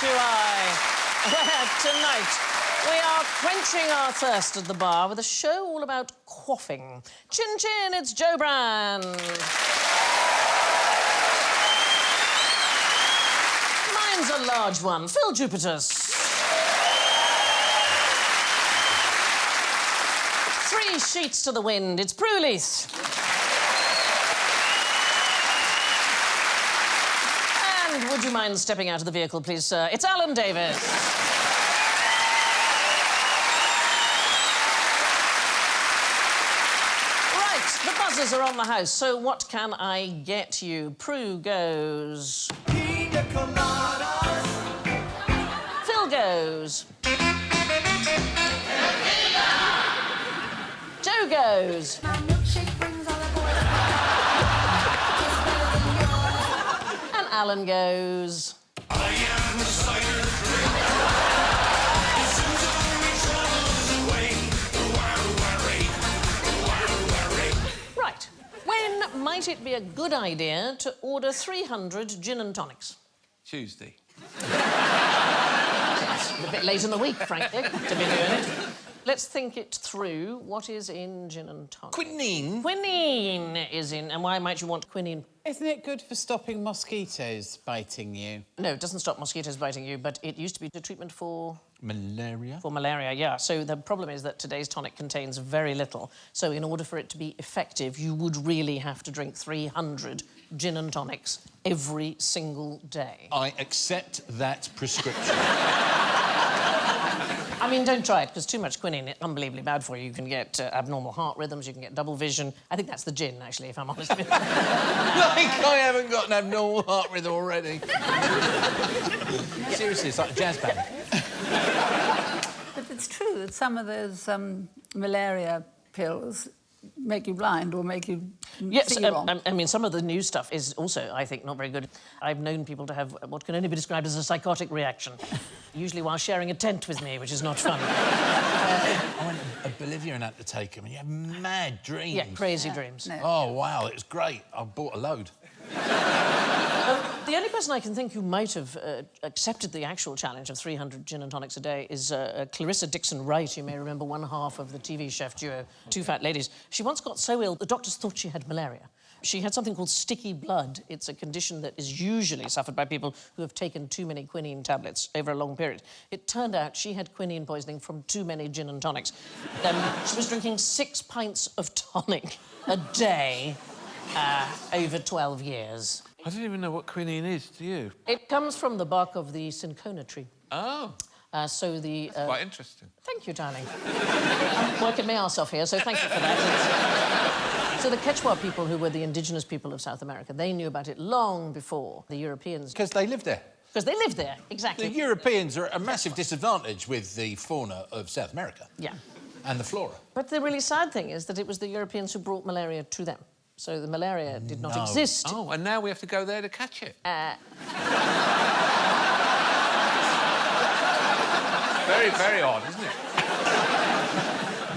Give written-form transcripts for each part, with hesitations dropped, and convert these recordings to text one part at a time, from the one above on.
do I. Tonight, we are quenching our thirst at the bar with a show all about quaffing. Chin chin, it's Joe Brand. Mine's a large one, Phill Jupitus. 3 sheets to the wind, it's Prue Leith. And would you mind stepping out of the vehicle, please, sir? It's Alan Davis. Right, the buzzers are on the house, so what can I get you? Prue goes. Pina coladas. Phill goes. Joe goes. And Alan goes. I am the cider drink. Right. When might it be a good idea to order 300 gin and tonics? Tuesday. It's a bit late in the week, frankly, to be doing it. Let's think it through. What is in gin and tonic? Quinine. Quinine is in. And why might you want quinine? Isn't it good for stopping mosquitoes biting you? No, it doesn't stop mosquitoes biting you, but it used to be a treatment for... Malaria? For malaria, yeah. So the problem is that today's tonic contains very little. So in order for it to be effective, you would really have to drink 300 gin and tonics every single day. I accept that prescription. I mean, don't try it, because too much quinine is unbelievably bad for you. You can get abnormal heart rhythms, you can get double vision. I think that's the gin, actually, if I'm honest with you. Like I haven't got an abnormal heart rhythm already. Seriously, it's like a jazz band. But it's true that some of those malaria pills make you blind or make you see wrong. I mean, some of the new stuff is also, I think, not very good. I've known people to have what can only be described as a psychotic reaction, usually while sharing a tent with me, which is not fun. I went to Bolivia and had to take them, and you have mad dreams. Yeah, crazy dreams. No. Oh, wow, it was great. I bought a load. The only person I can think who might have accepted the actual challenge of 300 gin and tonics a day is Clarissa Dixon Wright. You may remember one half of the TV chef duo, Two Fat Ladies. She once got so ill, the doctors thought she had malaria. She had something called sticky blood. It's a condition that is usually suffered by people who have taken too many quinine tablets over a long period. It turned out she had quinine poisoning from too many gin and tonics. She was drinking 6 pints of tonic a day over 12 years. I don't even know what quinine is, do you? It comes from the bark of the cinchona tree. Oh. That's quite interesting. Thank you, darling. I'm working my arse off here, so thank you for that. So the Quechua people, who were the indigenous people of South America, they knew about it long before the Europeans. Because they lived there. Because they lived there, exactly. The Europeans are at a massive disadvantage with the fauna of South America. Yeah. And the flora. But the really sad thing is that it was the Europeans who brought malaria to them. So the malaria did not exist. Oh, and now we have to go there to catch it. Very, very odd, isn't it?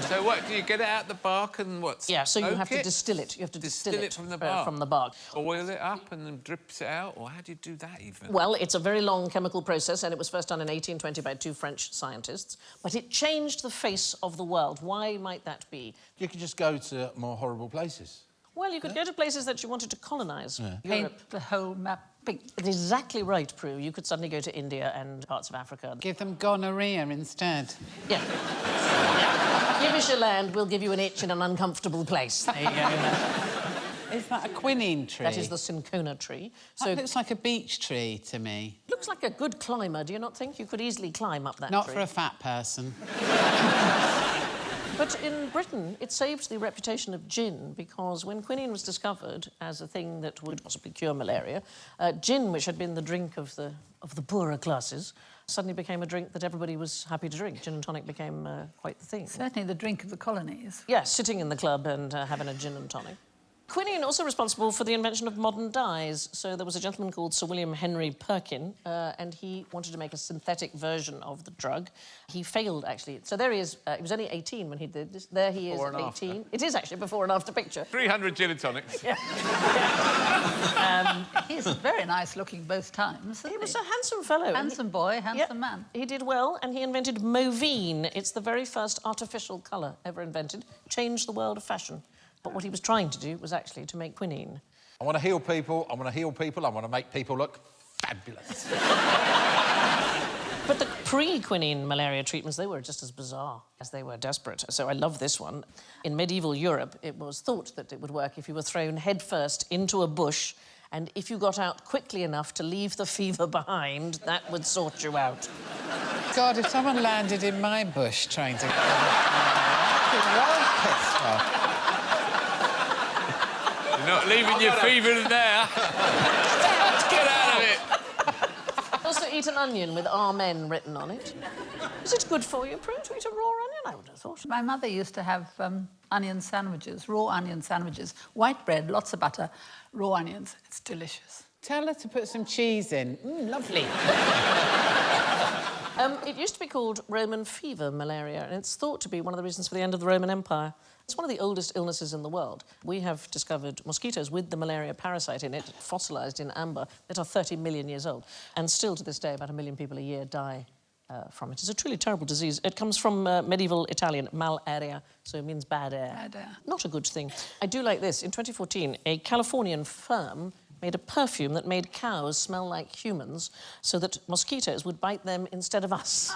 So what, do you get it out the bark and what? Yeah, so you have to distill it. You have to distill it from the bark? From the bark. Boil it up and then drips it out, or how do you do that even? Well, it's a very long chemical process, and it was first done in 1820 by 2 French scientists. But it changed the face of the world. Why might that be? You could just go to more horrible places. Well, you could go to places that you wanted to colonise. Yeah. Europe. Paint the whole map pink. It's exactly right, Prue. You could suddenly go to India and parts of Africa. Give them gonorrhea instead. Yeah. Give us your land, we'll give you an itch in an uncomfortable place. There you go. Is that a quinine tree? That is the cinchona tree. That looks like a beech tree to me. Looks like a good climber, do you not think? You could easily climb up that Not tree. for a fat person. But in Britain, it saved the reputation of gin because when quinine was discovered as a thing that would possibly cure malaria, gin, which had been the drink of the poorer classes, suddenly became a drink that everybody was happy to drink. Gin and tonic became quite the thing. Certainly the drink of the colonies. Yeah, sitting in the club and having a gin and tonic. Quinine also responsible for the invention of modern dyes. So there was a gentleman called Sir William Henry Perkin, and he wanted to make a synthetic version of the drug. He failed, actually. So there he is. He was only 18 when he did this. There he is, Before and 18. after. It is actually before and after picture. 300 gin and tonics. Yeah. He's very nice looking both times. He was a handsome fellow. Handsome boy, handsome man. He did well, and he invented Movine. It's the very first artificial colour ever invented. Changed the world of fashion. But what he was trying to do was actually to make quinine. I want to heal people, I want to heal people, I want to make people look fabulous. But the pre-quinine malaria treatments, they were just as bizarre as they were desperate. So I love this one. In medieval Europe, it was thought that it would work if you were thrown headfirst into a bush, and if you got out quickly enough to leave the fever behind, that would sort you out. God, if someone landed in my bush trying to... I'd be well pissed off. You're not leaving your fever in there. Get out of it. Also eat an onion with Amen written on it. Is it good for you, Prue, to eat a raw onion? I would have thought. My mother used to have onion sandwiches, raw onion sandwiches. White bread, lots of butter, raw onions. It's delicious. Tell her to put some cheese in. Lovely. It used to be called Roman fever malaria, and it's thought to be one of the reasons for the end of the Roman Empire. It's one of the oldest illnesses in the world. We have discovered mosquitoes with the malaria parasite in it, fossilised in amber, that are 30 million years old. And still to this day, about 1 million people a year die from it. It's a truly terrible disease. It comes from medieval Italian, malaria, so it means bad air. Bad air. Not a good thing. I do like this. In 2014, a Californian firm made a perfume that made cows smell like humans so that mosquitoes would bite them instead of us.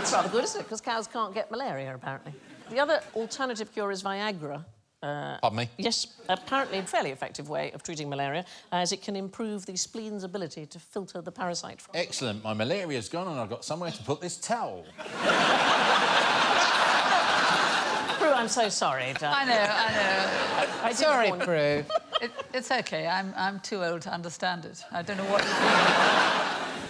It's rather good, isn't it? Because cows can't get malaria, apparently. The other alternative cure is Viagra. Pardon me? Yes, apparently a fairly effective way of treating malaria, as it can improve the spleen's ability to filter the parasite from... Excellent. My malaria's gone and I've got somewhere to put this towel. Prue, I'm so sorry. I know. I did Sorry, warn you. Prue. It's OK. I'm too old to understand it. I don't know what...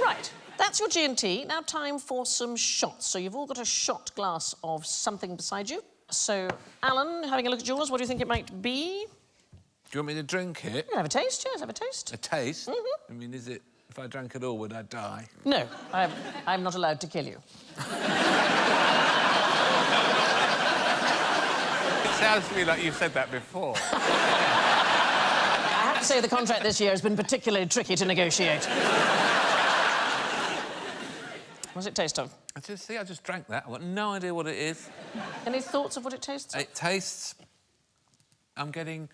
Right, that's your G&T. Now time for some shots. So you've all got a shot glass of something beside you. So, Alan, having a look at yours, what do you think it might be? Do you want me to drink it? Yeah, have a taste, yes, have a taste. A taste? Mm-hmm. I mean, is it... If I drank it all, would I die? No, I'm not allowed to kill you. It sounds to me like you've said that before. I have to say the contract this year has been particularly tricky to negotiate. What does it taste of? I just drank that. I've got no idea what it is. Any thoughts of what it tastes of? It tastes... I'm getting...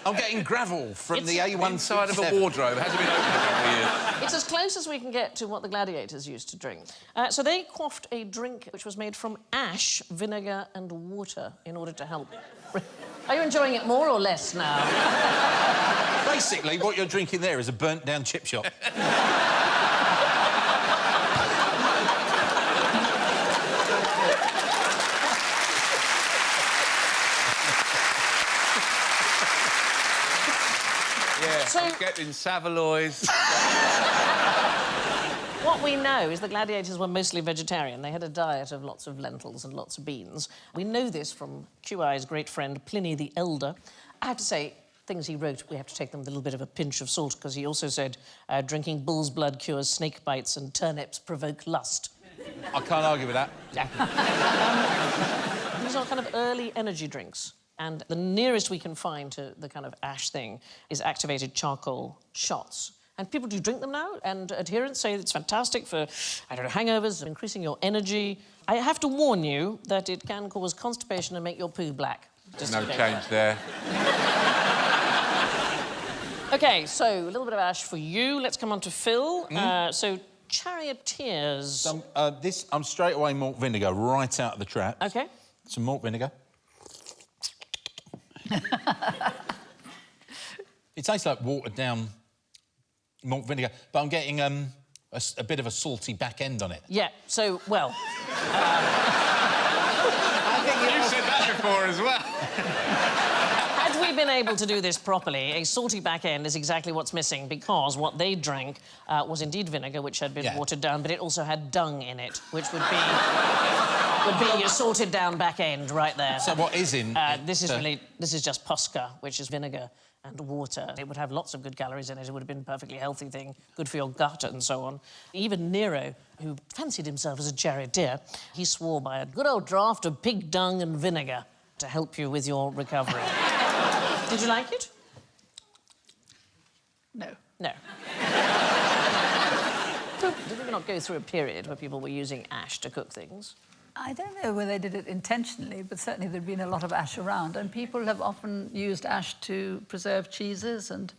I'm getting gravel from the A1 inside of a wardrobe. It hasn't been opened in a couple of years. It's as close as we can get to what the gladiators used to drink. So they quaffed a drink which was made from ash, vinegar and water in order to help... Are you enjoying it more or less now? Basically, what you're drinking there is a burnt-down chip shop. Yeah, So- I'm getting Savoy's. What we know is the gladiators were mostly vegetarian. They had a diet of lots of lentils and lots of beans. We know this from QI's great friend Pliny the Elder. I have to say, things he wrote, we have to take them with a little bit of a pinch of salt, because he also said, drinking bull's blood cures snake bites and turnips provoke lust. I can't argue with that. These are kind of early energy drinks. And the nearest we can find to the kind of ash thing is activated charcoal shots. And people do drink them now, and adherents say it's fantastic for, I don't know, hangovers, increasing your energy. I have to warn you that it can cause constipation and make your poo black. Just No to say. change there. OK, so a little bit of ash for you. Let's come on to Phil. So, charioteers. I'm straight away malt vinegar right out of the trap. OK. Some malt vinegar. It tastes like watered-down malt vinegar, but I'm getting a bit of a salty back end on it. Yeah, so, well... I think You've said that before as well. Had we been able to do this properly, a salty back end is exactly what's missing, because what they drank was indeed vinegar, which had been watered down, but it also had dung in it, which would be your salted down back end right there. So what is in this is just posca, which is vinegar and water. It would have lots of good calories in it. It would have been a perfectly healthy thing, good for your gut and so on. Even Nero, who fancied himself as a charioteer, he swore by a good old draught of pig dung and vinegar to help you with your recovery. Did you like it? No. No. Did we not go through a period where people were using ash to cook things? I don't know whether they did it intentionally, but certainly there'd been a lot of ash around, and people have often used ash to preserve cheeses and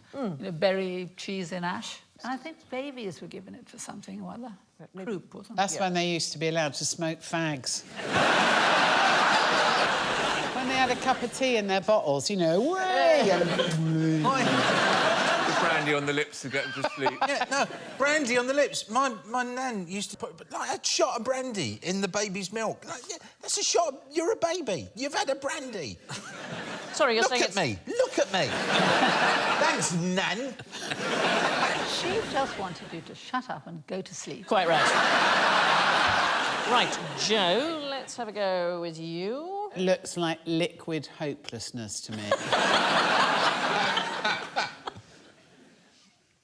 bury cheese in ash. And I think babies were given it for something or other. Croup or something. That's when they used to be allowed to smoke fags. When they had a cup of tea in their bottles, you know, Brandy on the lips to get them to sleep. Yeah, no, brandy on the lips. My nan used to put like a shot of brandy in the baby's milk. Like, yeah, that's a shot. You're a baby. You've had a brandy. Sorry, you're Look saying at me. Look at me. Thanks, Nan. She just wanted you to shut up and go to sleep. Quite right. Right, Joe, let's have a go with you. Looks like liquid hopelessness to me.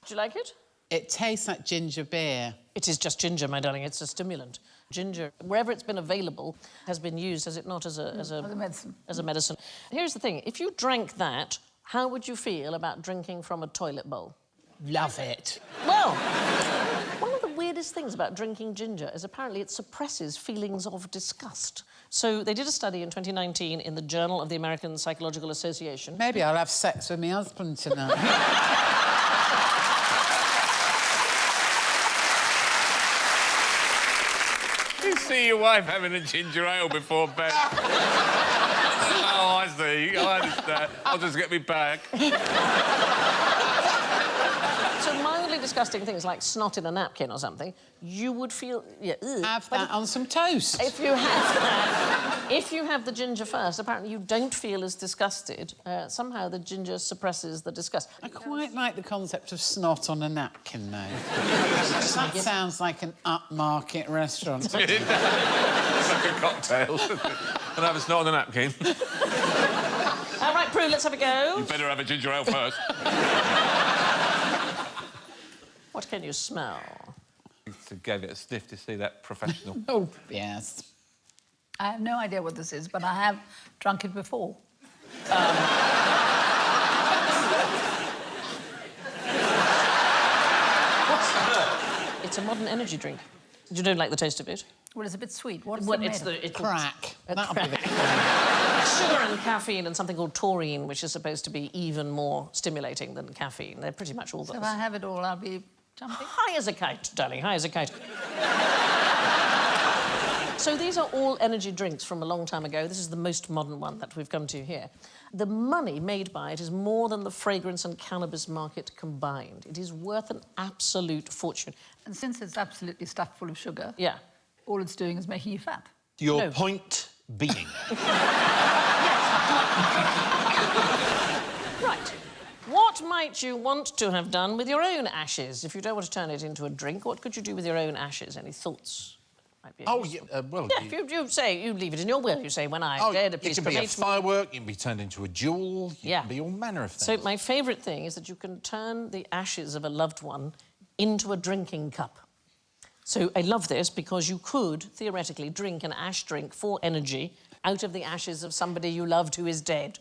Do you like it? It tastes like ginger beer. It is just ginger, my darling. It's a stimulant. Ginger, wherever it's been available, has been used, has it not, as a medicine. As a medicine. Here's the thing. If you drank that, how would you feel about drinking from a toilet bowl? Love it. Well, one of the weirdest things about drinking ginger is apparently it suppresses feelings of disgust. So they did a study in 2019 in the Journal of the American Psychological Association. Maybe I'll have sex with my husband tonight. You see your wife having a ginger ale before bed. Oh, I see. I understand. I'll just get me back. So mildly disgusting things like snot in a napkin or something, you would feel... Yeah, ugh. Have that on some toast. If you have that, if you have the ginger first, apparently you don't feel as disgusted. Somehow the ginger suppresses the disgust. I quite like the concept of snot on a napkin, though. That sounds like an upmarket restaurant. It's like a cocktail. And have a snot on the napkin. All right, Prue, let's have a go. You better have a ginger ale first. What can you smell? I gave it a sniff to see that professional. Oh, yes. I have no idea what this is, but I have drunk it before. It's a modern energy drink. You don't like the taste of it? Well, it's a bit sweet. What is Well, it it's made of? it's Crack. That'll be the sugar and caffeine and something called taurine, which is supposed to be even more stimulating than caffeine. They're pretty much all So those. if I have it all, I'll be jumping. High as a kite, darling, high as a kite. So these are all energy drinks from a long time ago. This is the most modern one that we've come to here. The money made by it is more than the fragrance and cannabis market combined. It is worth an absolute fortune. And since it's absolutely stuffed full of sugar, Yeah. all it's doing is making you fat. Your No. point being. Right. What might you want to have done with your own ashes? If you don't want to turn it into a drink, what could you do with your own ashes? Any thoughts? Might be Oh, useful. yeah, well... Yeah, you say, you leave it in your will. You say, when I'm dead, it please can be a cremate me. firework, it can be turned into a jewel, it Yeah. can be all manner of things. So my favourite thing is that you can turn the ashes of a loved one into a drinking cup. So I love this because you could, theoretically, drink an ash drink for energy out of the ashes of somebody you loved who is dead.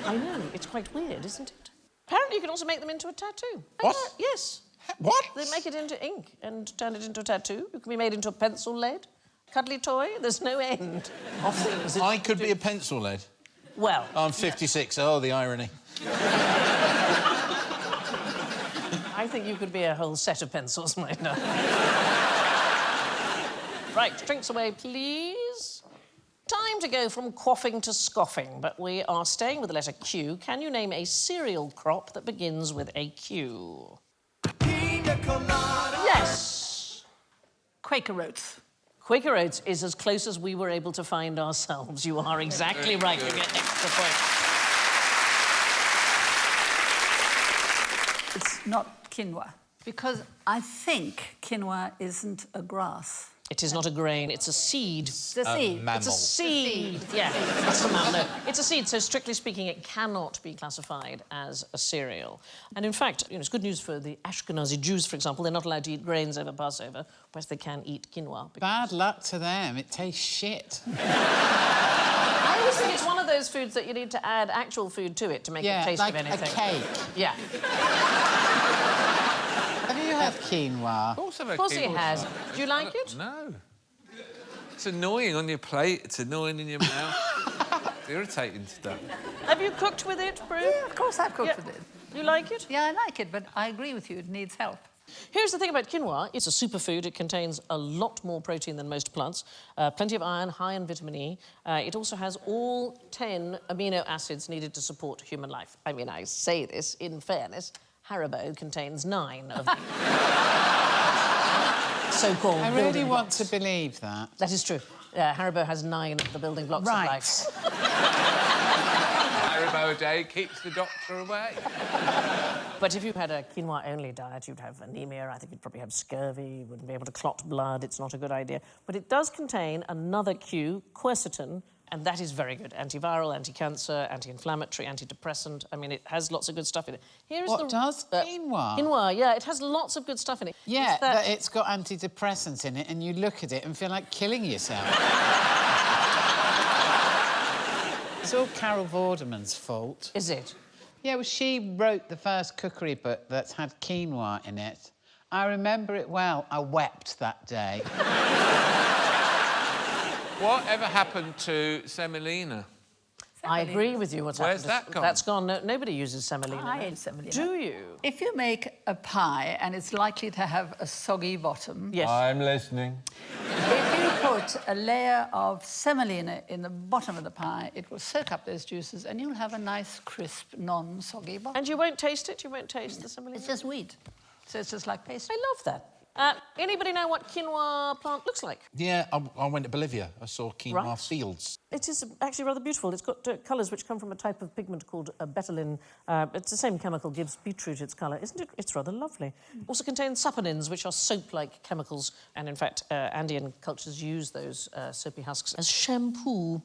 I know, it's quite weird, isn't it? Apparently you can also make them into a tattoo. What? Yes. What? They make it into ink and turn it into a tattoo. It can be made into a pencil lead, cuddly toy. There's no end of things. that I you could can be do. a pencil lead. Well... I'm 56. Oh, the irony. I think you could be a whole set of pencils, my darling. Right, drinks away, please. Time to go from quaffing to scoffing, but we are staying with the letter Q. Can you name a cereal crop that begins with a Q? Yes. Quaker Oats. Quaker Oats is as close as we were able to find ourselves. You are exactly right. You get extra points. not quinoa, because I think quinoa isn't a grass. It is not a grain, it's a seed. The seed. mammal. It's a seed. Yeah, that's the mammal. No, it's a seed, so strictly speaking, it cannot be classified as a cereal. And in fact, you know, it's good news for the Ashkenazi Jews, for example. They're not allowed to eat grains over Passover, whereas they can eat quinoa. Bad luck to them. It tastes shit. I always think it's one of those foods that you need to add actual food to it to make it taste like of anything. a cake. Yeah. Have you had quinoa? Of course he has. Do you like it? No. It's annoying on your plate. It's annoying in your mouth. It's irritating stuff. Have you cooked with it, Prue? Yeah, of course I've cooked with it. You like it? Yeah, I like it, but I agree with you, it needs help. Here's the thing about quinoa. It's a superfood. It contains a lot more protein than most plants, plenty of iron, high in vitamin E. It also has all 10 amino acids needed to support human life. I mean, I say this in fairness. Haribo contains 9 of the so-called I really building want blocks. to believe that. That is true. Haribo has 9 of the building blocks of life. Haribo a day keeps the doctor away. But if you had a quinoa-only diet, you'd have anemia. I think you'd probably have scurvy. You wouldn't be able to clot blood. It's not a good idea. But it does contain another Q, quercetin, and that is very good. Antiviral, anti-cancer, anti-inflammatory, antidepressant. I mean, it has lots of good stuff in it. Here's What does quinoa? Quinoa, yeah, it has lots of good stuff in it. Yeah, It's that- that it's got antidepressants in it, and you look at it and feel like killing yourself. It's all Carol Vorderman's fault. Is it? Yeah, well, she wrote the first cookery book that's had quinoa in it. I remember it well. I wept that day. Whatever happened to semolina? I agree with you. Where's happened? that gone? That's gone. No, nobody uses semolina. I no. ate semolina. Do you? If you make a pie and it's likely to have a soggy bottom, Yes. I'm listening. if you put a layer of semolina in the bottom of the pie, it will soak up those juices and you'll have a nice, crisp, non-soggy bottom. And you won't taste it? You won't taste the semolina? It's just wheat, so it's just like pastry. I love that. Anybody know what quinoa plant looks like? Yeah, I went to Bolivia. I saw quinoa Right. fields. It is actually rather beautiful. It's got colours which come from a type of pigment called betulin. It's the same chemical gives beetroot its colour. Isn't it? It's rather lovely. Also contains saponins, which are soap-like chemicals. And in fact, Andean cultures use those soapy husks as shampoo.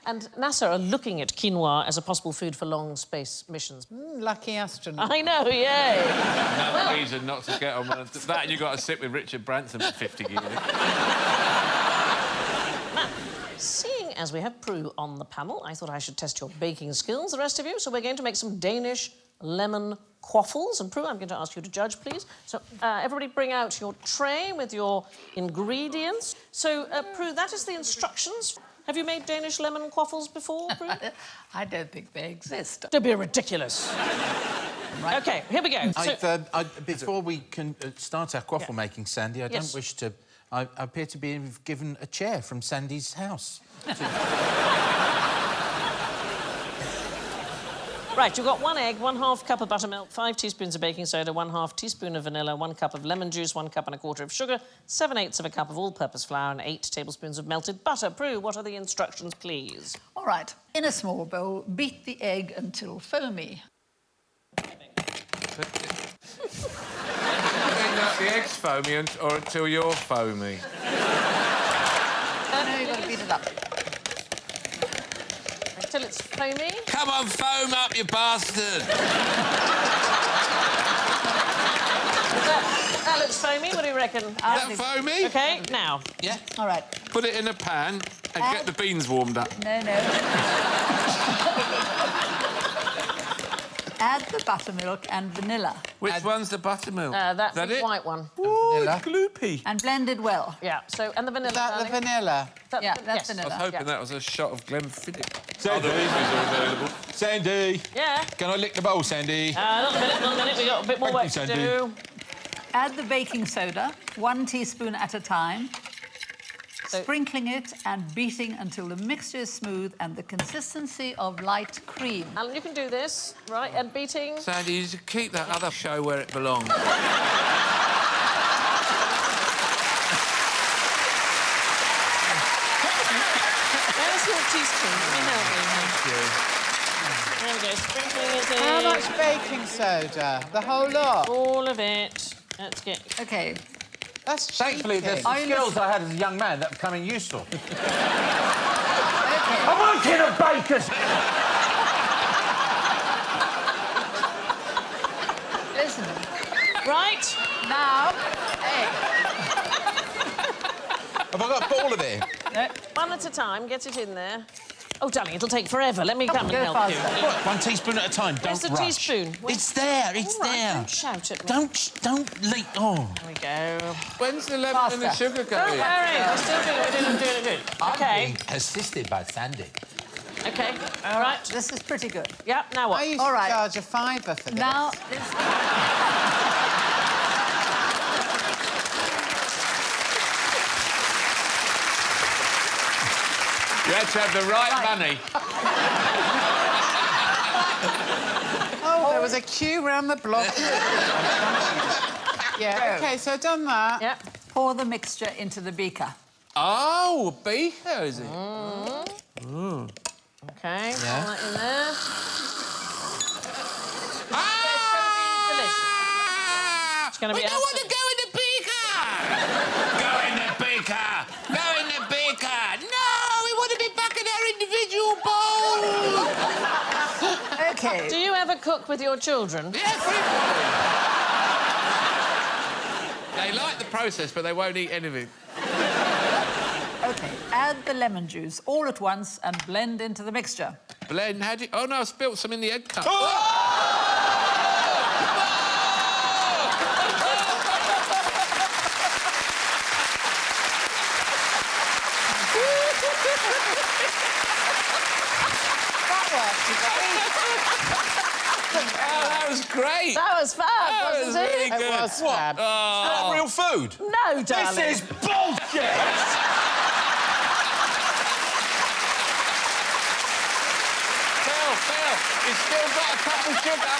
And NASA are looking at quinoa as a possible food for long space missions. Lucky astronaut. I know, yay! Another reason not to get on one of that, and you've got to sit with Richard Branson for 50 years. Seeing as we have Prue on the panel, I thought I should test your baking skills, the rest of you. So we're going to make some Danish lemon quaffles. And Prue, I'm going to ask you to judge, please. So everybody bring out your tray with your ingredients. So, Prue, that is the instructions. Have you made Danish lemon quaffles before, Prue? I don't think they exist. Don't be ridiculous. Right. OK, here we go. So, Before we can start our quaffle making, Sandy, I Yes. don't wish to... I appear to be given a chair from Sandy's house. right, you've got 1 egg, 1/2 cup of buttermilk, 5 teaspoons of baking soda, 1/2 teaspoon of vanilla, 1 cup of lemon juice, 1 cup and a quarter of sugar, 7/8 of a cup of all-purpose flour, and 8 tablespoons of melted butter. Prue, what are the instructions, please? All right, in a small bowl, beat the egg until foamy. The egg's foamy or until you're foamy. No, you've got to beat it up. Until it's foamy. Come on, foam up, you bastard! That looks foamy. What do you reckon? Is that foamy? OK, now. Yeah? All right. Put it in a pan and get the beans warmed up. No. Add the buttermilk and vanilla Which one's the buttermilk? That's Is that the it? white one. Ooh, it's gloopy. and blend it well. Yeah, so, and the vanilla, Is that the darling? vanilla? Yeah, that's yes. I was vanilla. hoping Yeah. that was a shot of Glenfiddich. Sandy. Other images are available. Sandy! Yeah. Can I lick the bowl, Sandy? Not a minute. We've got a bit more Thank work you, to Sandy. do. Add the baking soda, 1 teaspoon at a time, sprinkling it and beating until the mixture is smooth and the consistency of light cream. Alan, you can do this, right? And beating. Sandy, you should keep that other show where it belongs. There's your teaspoon. Let me help you. Thank you. There we go, sprinkling it in. How much baking soda? The whole lot? All of it. Let's get... OK. That's Thankfully, cheeky. there's some skills I had as a young man that are becoming useful. OK. I work in a baker's... Listen. Right. Now, hey. Have I got a ball of it? No. One at a time, get it in there. Oh, darling, it'll take forever. Let me come and go help faster. you. What? 1 teaspoon at a time. Where's Don't the rush. teaspoon? Where- It's there. It's All right, there. don't shout at me. Don't leak. Oh. There we go. When's the lemon and the Faster. sugar Don't going? worry, we're still doing it, we're doing it. I'm OK, being assisted by Sandy. OK, all right. This is pretty good. Yep, now what? I used All to right. charge a £5 for this. Now, You had to have the right money. Oh, there was a queue round the block. Yeah, OK, so I've done that. Yep. pour the mixture into the beaker. Oh, a beaker, is it? OK, Yeah. all that in there. It's going to be I delicious. It's going to be... don't want to go in the beaker! Go in the beaker! Go in the beaker! No, we want to be back in our individual bowls! OK. Do you ever cook with your children? Everybody! They like the process, but they won't eat anything. OK, add the lemon juice all at once and blend into the mixture. Blend, how do you... Oh, no, I spilt some in the egg cup. Oh, that was great! That was fab, That was wasn't really it? good. It was fab. Is that real food? No, darling. This is bullshit! Phil, you've still got a cup of sugar.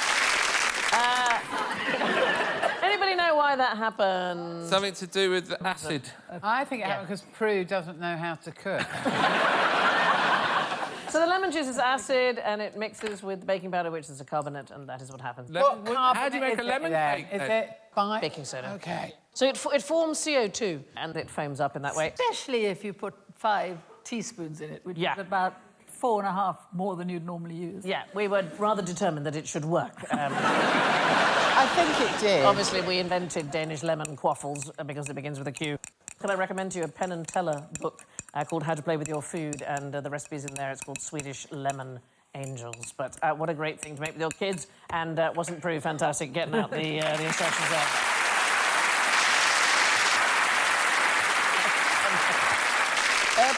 Anybody know why that happened? Something to do with the acid. I think it happened because Prue doesn't know how to cook. So the lemon juice is acid and it mixes with baking powder, which is a carbonate, and that is what happens. How do you make a lemon cake? Is then? it fine? Baking soda. OK. So it forms CO2 and it foams up in that way. Especially if you put 5 teaspoons in it, which Yeah. is about 4.5 more than you'd normally use. Yeah, we were rather determined that it should work. I think it did. Obviously, we invented Danish lemon quaffles because it begins with a Q. Could I recommend to you a Penn and Teller book called How to Play with Your Food, and the recipe's in there. It's called Swedish Lemon Angels. But what a great thing to make with your kids, and wasn't Prue fantastic getting out the instructions there.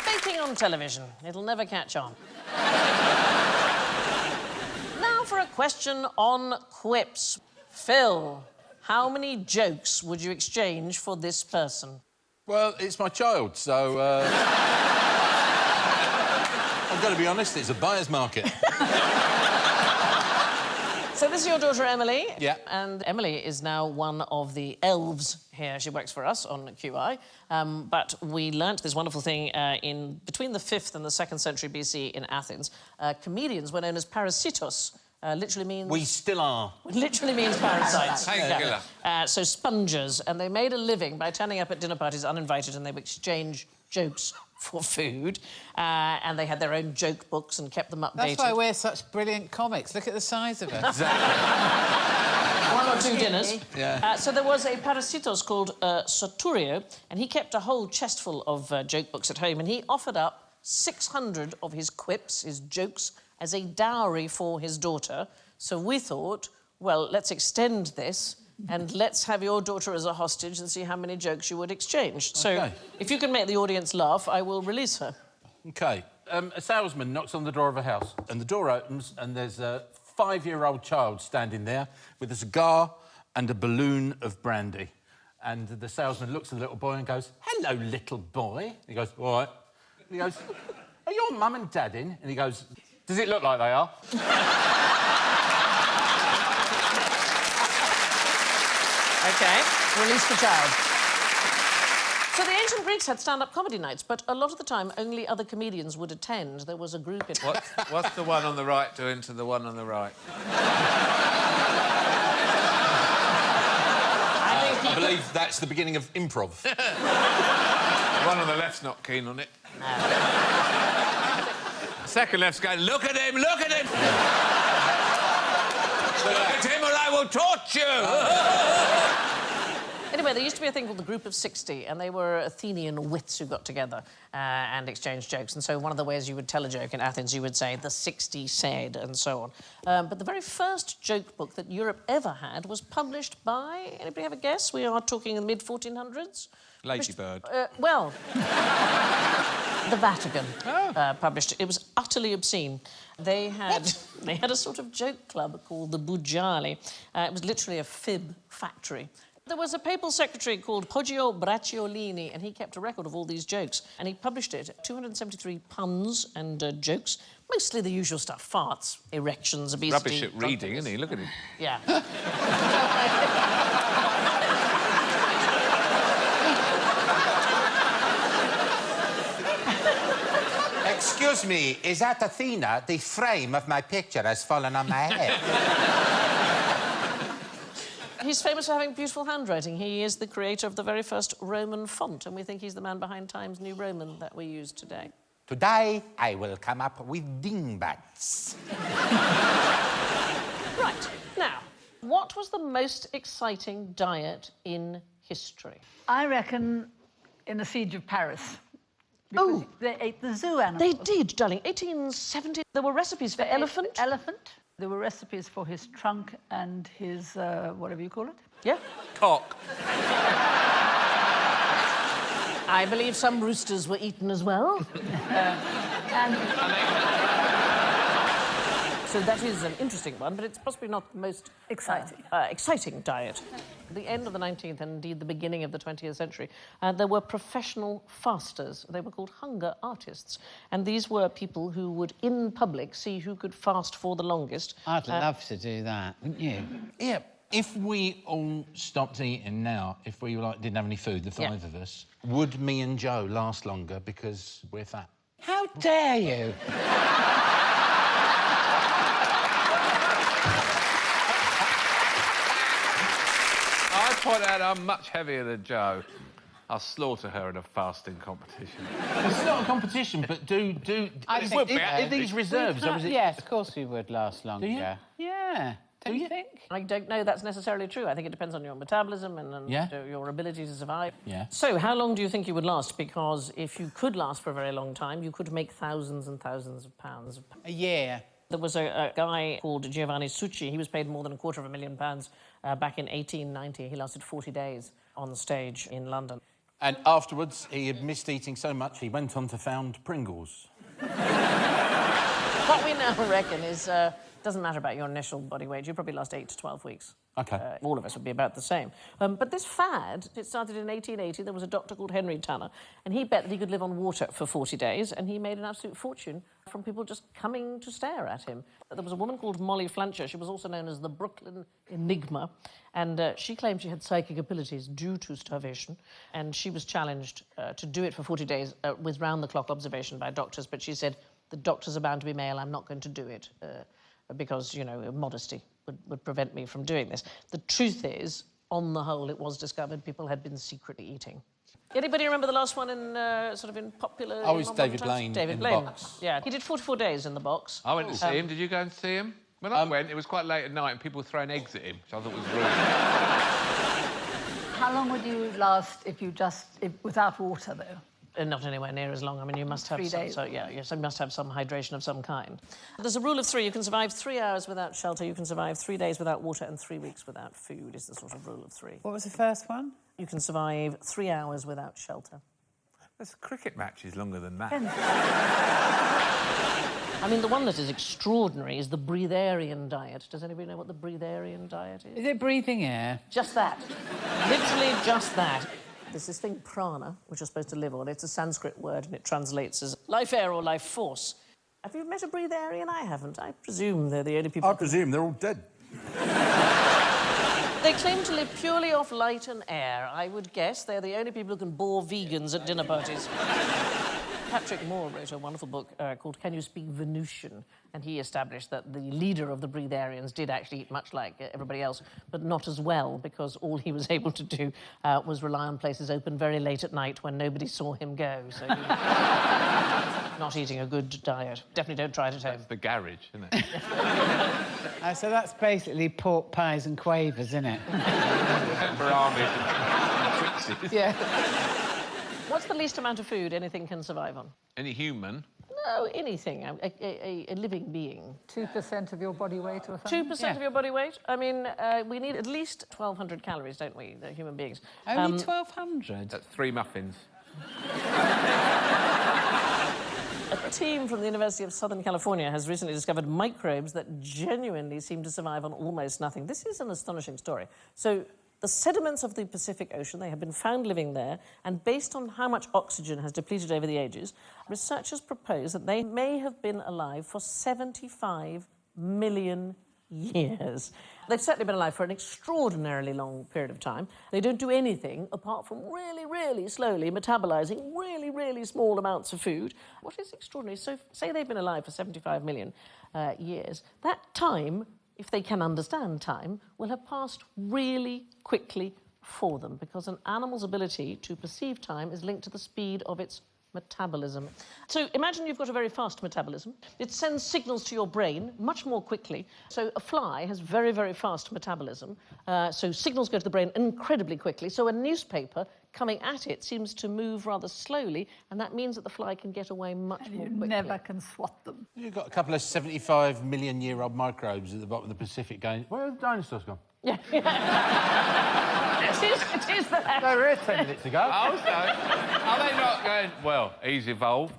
Baking on television. It'll never catch on. Now for a question on quips. Phil, how many jokes would you exchange for this person? Well, it's my child, so... I've got to be honest, it's a buyer's market. So this is your daughter, Emily. Yeah. And Emily is now one of the elves here. She works for us on QI. But we learnt this wonderful thing in between the 5th and the 2nd century BC in Athens. Comedians were known as parasitos. Literally means... We still are. Literally means parasites. Thank you. So spongers. And they made a living by turning up at dinner parties uninvited, and they would exchange jokes for food. And they had their own joke books and kept them updated. That's why we're such brilliant comics. Look at the size of us. One or two dinners. Yeah. So there was a parasitos called Soturio, and he kept a whole chestful of joke books at home, and he offered up 600 of his quips, his jokes, as a dowry for his daughter. So we thought, well, let's extend this and let's have your daughter as a hostage and see how many jokes you would exchange. So OK. if you can make the audience laugh, I will release her. OK. A salesman knocks on the door of a house, and the door opens, and there's a 5-year-old child standing there with a cigar and a balloon of brandy. And the salesman looks at the little boy and goes, "Hello, little boy." He goes, "All right." He goes, "Are your mum and dad in?" And he goes, "Does it look like they are?" OK, release the child. So the ancient Greeks had stand-up comedy nights, but a lot of the time only other comedians would attend. There was a group... What's the one on the right doing to the one on the right? I believe that's the beginning of improv. The one on the left's not keen on it. No. Second left's going, look at him, look at him! Look at him or I will torch you! Anyway, there used to be a thing called the Group of 60, and they were Athenian wits who got together and exchanged jokes. And so one of the ways you would tell a joke in Athens, you would say, the 60 said, and so on. But the very first joke book that Europe ever had was published by... Anybody have a guess? We are talking in the mid-1400s. Ladybird. Well, the Vatican published it. It was utterly obscene. They had a sort of joke club called the Bugiali. It was literally a fib factory. There was a papal secretary called Poggio Bracciolini, and he kept a record of all these jokes. And he published it, 273 puns and jokes, mostly the usual stuff, farts, erections, obesity... Rubbish at reading, isn't he? Look at him. Yeah. Excuse me, is that Athena? The frame of my picture has fallen on my head. He's famous for having beautiful handwriting. He is the creator of the very first Roman font, and we think he's the man behind Times New Roman that we use today. Today, I will come up with dingbats. Right. Now, what was the most exciting diet in history? I reckon in the Siege of Paris. Oh! They ate the zoo animals. They did, darling. 1870, there were recipes for elephant. Elephant. There were recipes for his trunk and his, whatever you call it. Yeah. Cock. I believe some roosters were eaten as well. So that is an interesting one, but it's possibly not the most... Exciting. Exciting diet. At the end of the 19th and indeed the beginning of the 20th century, there were professional fasters. They were called hunger artists. And these were people who would, in public, see who could fast for the longest. I'd love to do that, wouldn't you? Yeah, if we all stopped eating now, if we didn't have any food, the five of us, would me and Joe last longer because we're fat? How dare you? I point out I'm much heavier than Joe. I'll slaughter her in a fasting competition. It's not a competition, but do if these reserves... Yes, of course we would last longer. you? Yeah. Don't you think? I don't know that's necessarily true. I think it depends on your metabolism and your ability to survive. Yeah. So, how long do you think you would last? Because if you could last for a very long time, you could make thousands and thousands of pounds. A year. There was a guy called Giovanni Suchi. He was paid more than £250,000 back in 1890. He lasted 40 days on the stage in London. And afterwards, he had missed eating so much, he went on to found Pringles. What we now reckon is... doesn't matter about your initial body weight. You probably last 8 to 12 weeks. OK. All of us would be about the same. But this fad, it started in 1880. There was a doctor called Henry Tanner, and he bet that he could live on water for 40 days, and he made an absolute fortune from people just coming to stare at him. There was a woman called Molly Flancher. She was also known as the Brooklyn Enigma, and she claimed she had psychic abilities due to starvation, and she was challenged to do it for 40 days with round-the-clock observation by doctors, but she said, the doctors are bound to be male, I'm not going to do it. Because, you know, modesty would prevent me from doing this. The truth is, on the whole, it was discovered people had been secretly eating. Anybody remember the last one in, sort of in popular... Oh, it's David Blaine. David in Blaine. the box. Yeah, he did 44 days in the box. I went to see him. Did you go and see him? When I went, it was quite late at night and people were throwing eggs at him, which I thought was rude. How long would you last without water, though? Not anywhere near as long. I mean, you must have 3 days. So you must have some hydration of some kind. There's a rule of 3. You can survive 3 hours without shelter, you can survive 3 days without water, and 3 weeks without food is the sort of rule of 3. What was the first one? You can survive 3 hours without shelter. This cricket match is longer than that. I mean, the one that is extraordinary is the breatharian diet. Does anybody know what the breatharian diet is? Is it breathing air? Just that. Literally just that. There's this thing, prana, which you're supposed to live on. It's a Sanskrit word, and it translates as life air or life force. Have you met a breatharian? I haven't. I presume they're the only people... I presume they're all dead. They claim to live purely off light and air. I would guess they're the only people who can bore vegans at dinner parties. Patrick Moore wrote a wonderful book called Can You Speak Venusian? And he established that the leader of the breatharians did actually eat much like everybody else, but not as well, because all he was able to do was rely on places open very late at night when nobody saw him go. So he... not eating a good diet. Definitely don't try it at home. That's the garage, isn't it? So that's basically pork pies and quavers, isn't it? Brahmin. Twixies. Yeah. What's the least amount of food anything can survive on? Any human? No, anything. A living being. 2% of your body weight or something? 2% of your body weight? I mean, we need at least 1,200 calories, don't we, the human beings? Only 1,200? That's 3 muffins. A team from the University of Southern California has recently discovered microbes that genuinely seem to survive on almost nothing. This is an astonishing story. So, the sediments of the Pacific Ocean, they have been found living there, and based on how much oxygen has depleted over the ages, researchers propose that they may have been alive for 75 million years. They've certainly been alive for an extraordinarily long period of time. They don't do anything apart from really, really slowly metabolizing really, really small amounts of food. What is extraordinary, so say they've been alive for 75 million years, that time, if they can understand time, will have passed really quickly for them, because an animal's ability to perceive time is linked to the speed of its metabolism. So imagine you've got a very fast metabolism. It sends signals to your brain much more quickly. So a fly has very, very fast metabolism. So signals go to the brain incredibly quickly. So a newspaper coming at it seems to move rather slowly, and that means that the fly can get away much more quickly. You never can swat them. You've got a couple of 75-million-year-old microbes at the bottom of the Pacific going, where have the dinosaurs gone? Yeah. it is that. They were here 10 minutes ago. Oh, so are they not going, well, he's evolved,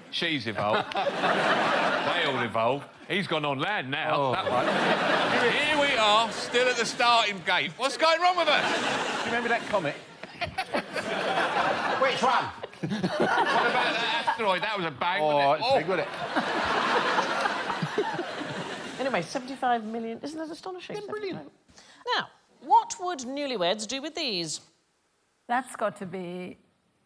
she's evolved, they all evolved, he's gone on land now, Oh. that one. Here we are, still at the starting gate. What's going wrong with us? Do you remember that comet? Which one? What about that asteroid? That was a bang, Oh, wasn't it? it's big, wasn't it? Anyway, 75 million. Isn't that astonishing? Yeah, brilliant. Now, what would newlyweds do with these? That's got to be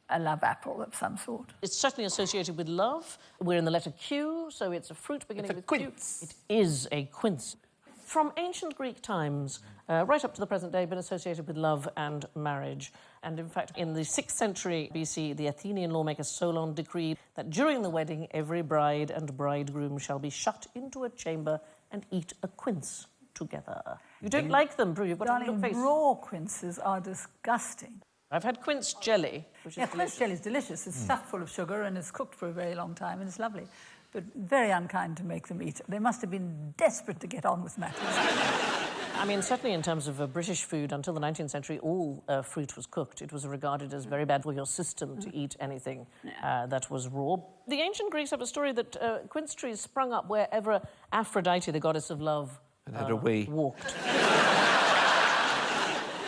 a love apple of some sort. It's certainly associated with love. We're in the letter Q, so it's a fruit beginning It's a with quince. Q. It is a quince. From ancient Greek times, right up to the present day, been associated with love and marriage. And in fact, in the 6th century BC, the Athenian lawmaker Solon decreed that during the wedding, every bride and bridegroom shall be shut into a chamber and eat a quince together. You don't like them, Prue? You've got a Darling, look face. raw quinces are disgusting. I've had quince jelly, which is Yeah, quince jelly is delicious. It's stuffed full of sugar and it's cooked for a very long time and it's lovely. But very unkind to make them eat. They must have been desperate to get on with matters. I mean, certainly in terms of British food, until the 19th century, all fruit was cooked. It was regarded as very bad for your system to eat anything that was raw. The ancient Greeks have a story that quince trees sprung up wherever Aphrodite, the goddess of love, had a wee. walked.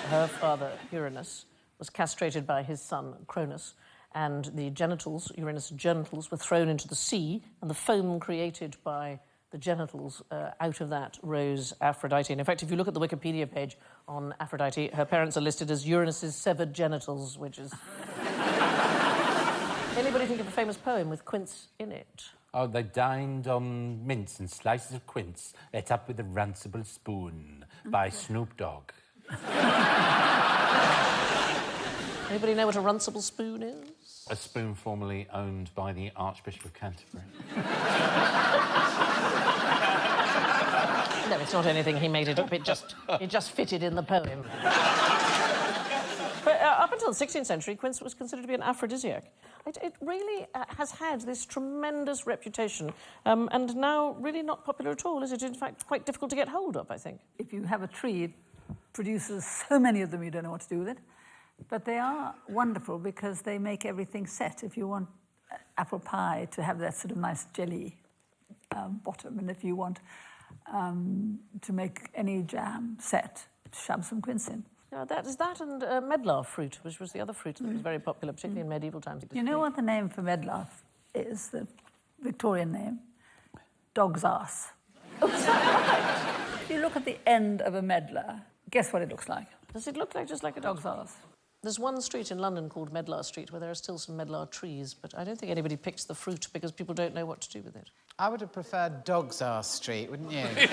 Her father, Uranus, was castrated by his son, Cronus, and the genitals, Uranus' genitals, were thrown into the sea, and the foam created by the genitals, out of that rose Aphrodite. And in fact, if you look at the Wikipedia page on Aphrodite, her parents are listed as Uranus' severed genitals, which is... Anybody think of a famous poem with quince in it? Oh, they dined on mince and slices of quince, ate up with a runcible spoon by Snoop Dogg. Anybody know what a runcible spoon is? A spoon formerly owned by the Archbishop of Canterbury. No, it's not anything he made it up. It just fitted in the poem. But up until the 16th century, quince was considered to be an aphrodisiac. It really has had this tremendous reputation, and now really not popular at all, is it? In fact, quite difficult to get hold of, I think. If you have a tree, it produces so many of them you don't know what to do with it. But they are wonderful because they make everything set. If you want apple pie to have that sort of nice jelly bottom, and if you want to make any jam set, shove some quince in. That and medlar fruit, which was the other fruit that was very popular, particularly in medieval times. You know what the name for medlar is, the Victorian name? Dog's ass. Oh, is that right? If you look at the end of a medlar, Guess what it looks like? Does it look like just like a dog's Dog's arse? arse. There's one street in London called Medlar Street where there are still some medlar trees, but I don't think anybody picks the fruit because people don't know what to do with it. I would have preferred Dog's Arse Street, wouldn't you? Anyway,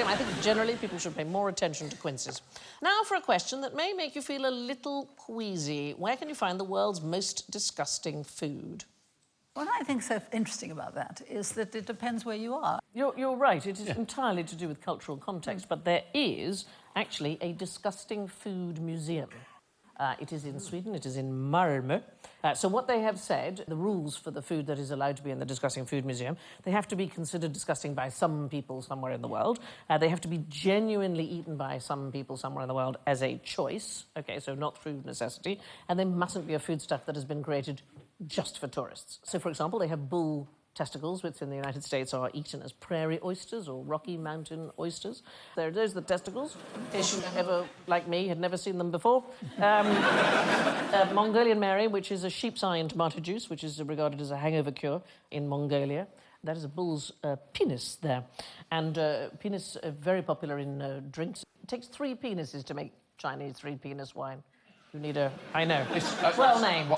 I think generally people should pay more attention to quinces. Now for a question that may make you feel a little queasy. Where can you find the world's most disgusting food? What I think so interesting about that is that it depends where you are. You're right, it is entirely to do with cultural context, but there is actually a disgusting food museum. It is in Sweden, it is in Malmö. So what they have said, the rules for the food that is allowed to be in the Disgusting Food Museum, they have to be considered disgusting by some people somewhere in the world. They have to be genuinely eaten by some people somewhere in the world as a choice, OK, so not through necessity, and they mustn't be a foodstuff that has been created just for tourists. So, for example, they have bull testicles, which in the United States are eaten as prairie oysters or Rocky Mountain oysters. Those are the testicles, in case you ever, like me, had never seen them before. Mongolian Mary, which is a sheep's eye in tomato juice, which is regarded as a hangover cure in Mongolia. That is a bull's penis there. And penis very popular in drinks. It takes 3 penises to make Chinese 3-penis wine. You need a... I know. Well named.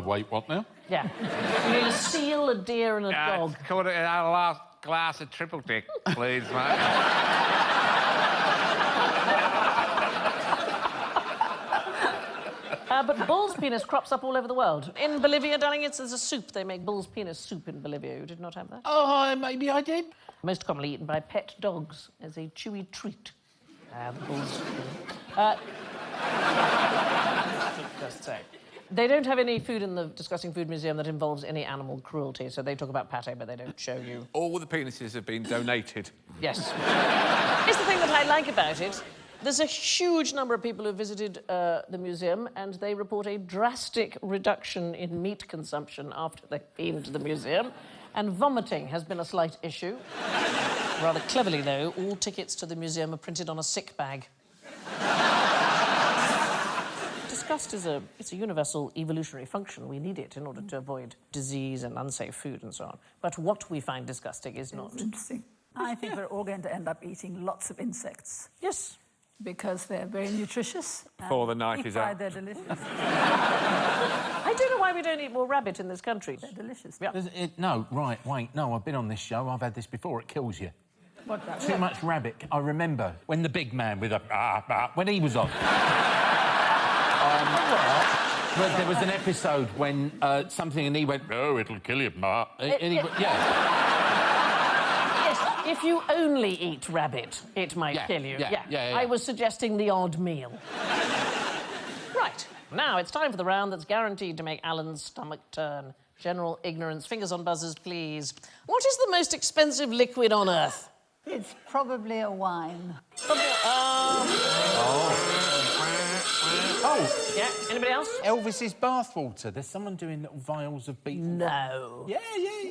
Wait, what now? Yeah. You need a seal, a deer and a dog. Call it a last glass of triple dick, please, mate. But bull's penis crops up all over the world. In Bolivia, darling, there's a soup. They make bull's penis soup in Bolivia. You did not have that? Oh, maybe I did. Most commonly eaten by pet dogs as a chewy treat. The bull's... just say. They don't have any food in the Disgusting Food Museum that involves any animal cruelty, so they talk about pate, but they don't show you. All the penises have been donated. Yes. Here's the thing that I like about it. There's a huge number of people who visited the museum, and they report a drastic reduction in meat consumption after they've been to the museum, and vomiting has been a slight issue. Rather cleverly, though, all tickets to the museum are printed on a sick bag. Disgust is a universal evolutionary function. We need it in order to avoid disease and unsafe food and so on. But what we find disgusting is not. Interesting. I think we're all going to end up eating lots of insects. Yes. Because they're very nutritious. Before the night is out. They're delicious. I don't know why we don't eat more rabbit in this country. They're delicious. Yeah. No, right, wait, no, I've been on this show, I've had this before, it kills you. What rabbit? Too much rabbit. I remember when the big man with a... when he was on. But there was an episode when something and he went, "Oh, it'll kill you, Ma." Yes, if you only eat rabbit, it might kill you. Yeah. I was suggesting the odd meal. Right, now it's time for the round that's guaranteed to make Alan's stomach turn. General ignorance. Fingers on buzzers, please. What is the most expensive liquid on Earth? It's probably a wine. Oh, Yeah, anybody else? Elvis's bathwater. There's someone doing little vials of beef. No. Yeah.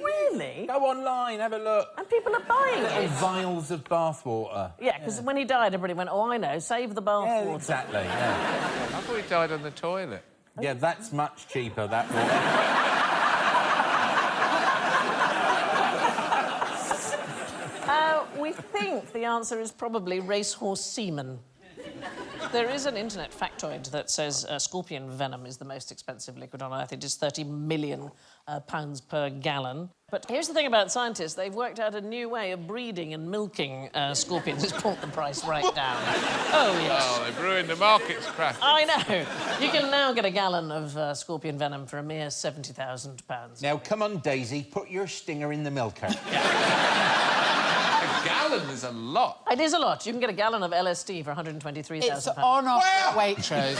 Really? Go online, have a look. And people are buying Little it. vials of bathwater. Yeah, because when he died, everybody went, "Oh, I know, save the bathwater." Yeah, exactly, yeah. I thought he died on the toilet. Yeah, that's much cheaper, that water. We think the answer is probably racehorse semen. There is an internet factoid that says scorpion venom is the most expensive liquid on Earth. It is 30 million pounds per gallon. But here's the thing about scientists. They've worked out a new way of breeding and milking scorpions. It's brought the price right down. Oh, yes. Oh, they've ruined the market's craft. I know. You can now get a gallon of scorpion venom for a mere £70,000. Now, come on, Daisy, put your stinger in the milker. A gallon is a lot. It is a lot. You can get a gallon of LSD for £123,000. It's on off Waitrose.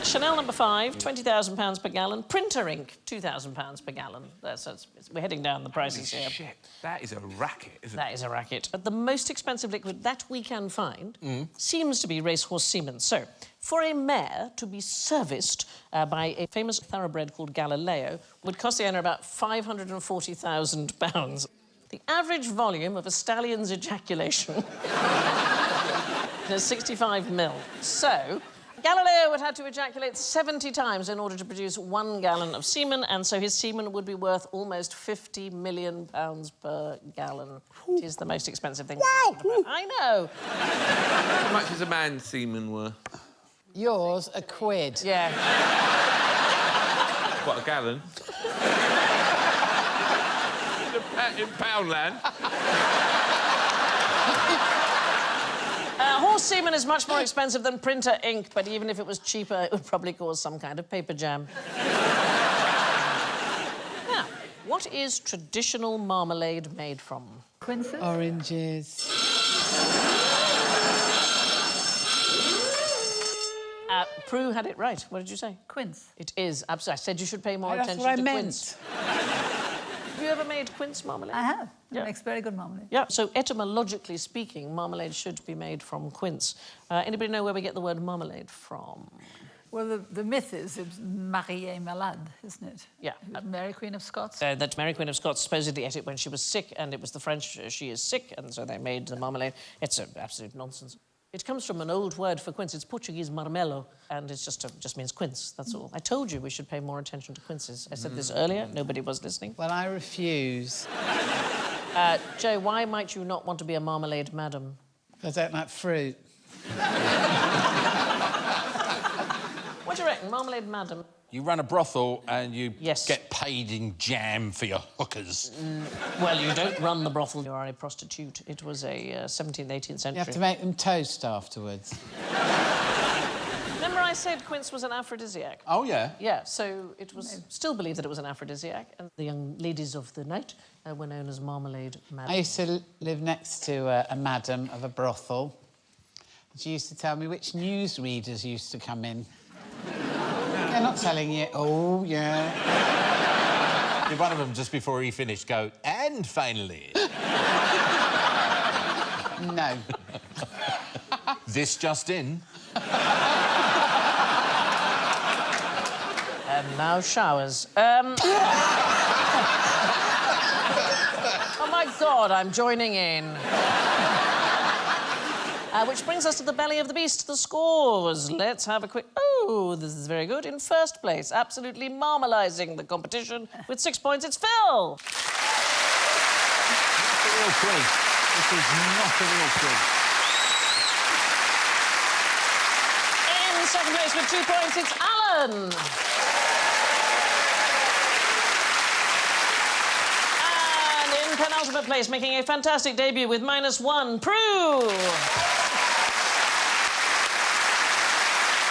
Chanel number 5, £20,000 per gallon. Printer ink, £2,000 per gallon. We're heading down the prices here. Shit, that is a racket, isn't That is a racket. The most expensive liquid that we can find seems to be racehorse semen. So, for a mare to be serviced by a famous thoroughbred called Galileo would cost the owner about £540,000. The average volume of a stallion's ejaculation is 65 mil. So, Galileo would have to ejaculate 70 times in order to produce 1 gallon of semen, and so his semen would be worth almost £50 million per gallon. It is the most expensive thing. Wow! I know. How much is a man's semen worth? Yours, a quid. Yeah. What, a gallon? in Poundland? Horse semen is much more expensive than printer ink, but even if it was cheaper, it would probably cause some kind of paper jam. Now, what is traditional marmalade made from? Quinces? Oranges. Prue had it right. What did you say? Quince. It is, absolutely. I said you should pay more That's attention what I to meant. quince. Have you ever made quince marmalade? I have. Yeah. It makes very good marmalade. Yeah, so etymologically speaking, marmalade should be made from quince. Anybody know where we get the word marmalade from? Well, the myth is it's Marie Malade, isn't it? Yeah. Mary, Queen of Scots. That Mary Queen of Scots supposedly ate it when she was sick, and it was the French, she is sick, and so they made the marmalade. It's absolute nonsense. It comes from an old word for quince. It's Portuguese marmelo, and it just means quince, that's all. I told you we should pay more attention to quinces. I said this earlier, nobody was listening. Well, I refuse. Joe, why might you not want to be a marmalade madam? I don't like fruit. What do you reckon, marmalade madam? You run a brothel and you Yes. get paid in jam for your hookers. Well, you don't run the brothel, you are a prostitute. It was a 17th, 18th century. You have to make them toast afterwards. Remember I said quince was an aphrodisiac? Oh, yeah? Yeah, so it was still believed that it was an aphrodisiac, and the young ladies of the night were known as marmalade madam. I used to live next to a madam of a brothel. She used to tell me which newsreaders used to come in. They're not telling you, oh, yeah. Did one of them, just before he finished, go, and finally... No. This just in. And now showers. Oh, my God, I'm joining in. Which brings us to the belly of the beast, the scores. Let's have a quick... Oh, this is very good. In first place, absolutely marmalising the competition with 6 points, it's Phill. Not a real quiz. This is not a real quiz. In second place with 2 points, it's Alan. And in penultimate place, making a fantastic debut with -1, Prue.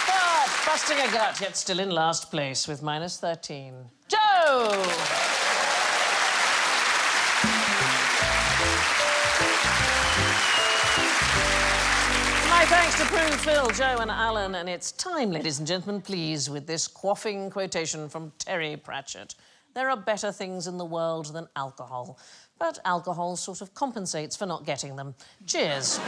But busting a gut, yet still in last place with -13, Joe. My thanks to Prue, Phill, Joe and Alan. And it's time, ladies and gentlemen, please, with this quaffing quotation from Terry Pratchett. There are better things in the world than alcohol, but alcohol sort of compensates for not getting them. Cheers.